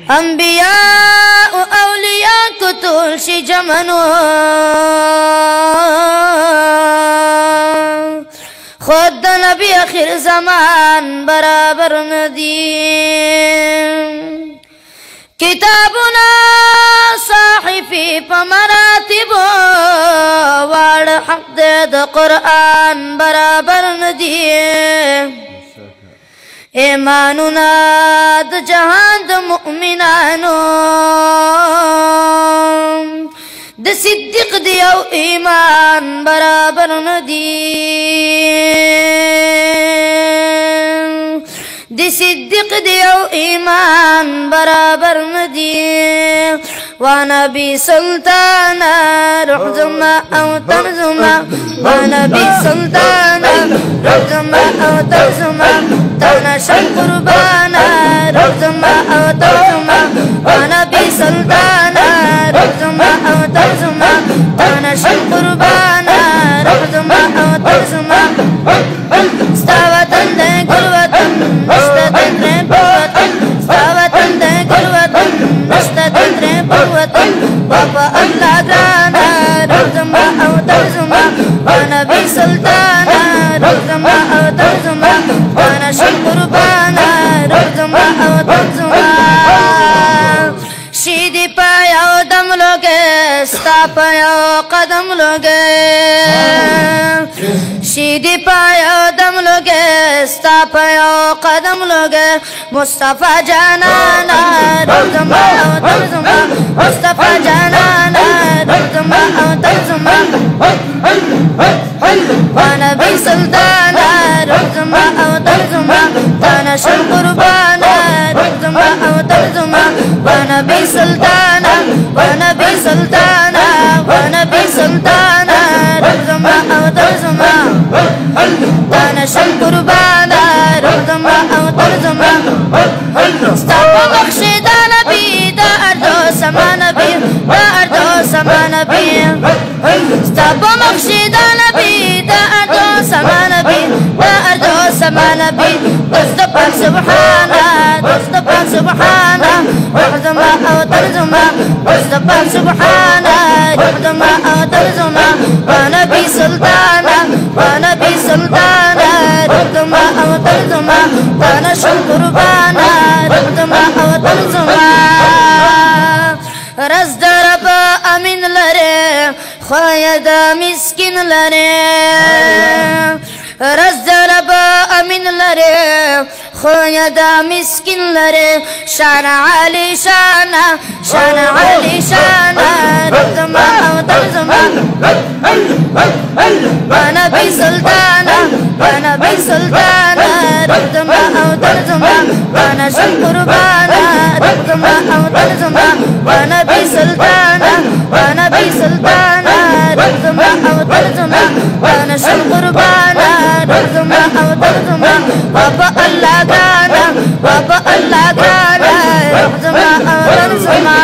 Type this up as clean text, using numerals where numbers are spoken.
انبیاء و اولیاء کتول شی جمنو خود نبی آخر زمان برابر ندیم کتابنا صاحفی پا مراتب وار حق دے قرآن برابر ندیم ایماننا د جهان د مؤمنانو د صدیق دی او ایمان برابر ندی د صدیق دی او ایمان برابر ندی ونبي سلطانا روح زما او ترزما ونبي سلطانا روح زما او ترزما تانا شم قربانا روح زما او ترزما ونبي سلطانا روح زما او ترزما تانا شم قربانا روح زما او ترزما استوتن دے قروتن نشتتن دے قروتن استوتن دے قروتن نشتتن دے قروتن بابا اللہ گرانا روح زما او ترزما ونبي سلطانا روح زما او ترزما وانا شم قربانا روح زما او ترزما شیدی پایا دم لوگے ستا پایا قدم لوگے شیدی پایا دم لوگے ستا پایا قدم لوگے مصطفیٰ جانانا روح زما او ترزما مصطفیٰ جانانا روح زما او ترزما ونبي سلطانا روح زما او ترزما تانا شم قربانا روح زما او ترزما ونبي سلطانا ونبي سلطانا ونبي سلطانا روح زما او ترزما تانا شم قربانا روح زما او ترزما استغفر بخشدا نبي دا اردو سما نبي دا اردو سما نبي استغفر بخشدا نبي دا اردو سما نبي دا اردو سما نبي دوست پاک سبحانا دوست پاک سبحانا روح زما او ترزما دوست پاک سبحانا روح زما او ترزما ونبي سلطانا ونبي سلطانا روح زما او ترزما تانا شم قربانا روح زما او ترزما رز درب امین لره خواید مسکین لره رز درب امین لره خواید مسکین لره شان علی شانا شان علی شانا روح زما او ترزما ونبي سلطانا ونبي سلطانا روح زما او ترزما وانا شم قربانا روح زما او ترزما ونبي سلطانا ونبي سلطانا روح زما او ترزما وانا شم قربانا روح زما او ترزما بابا الله گانا بابا الله گانا روح زما او ترزما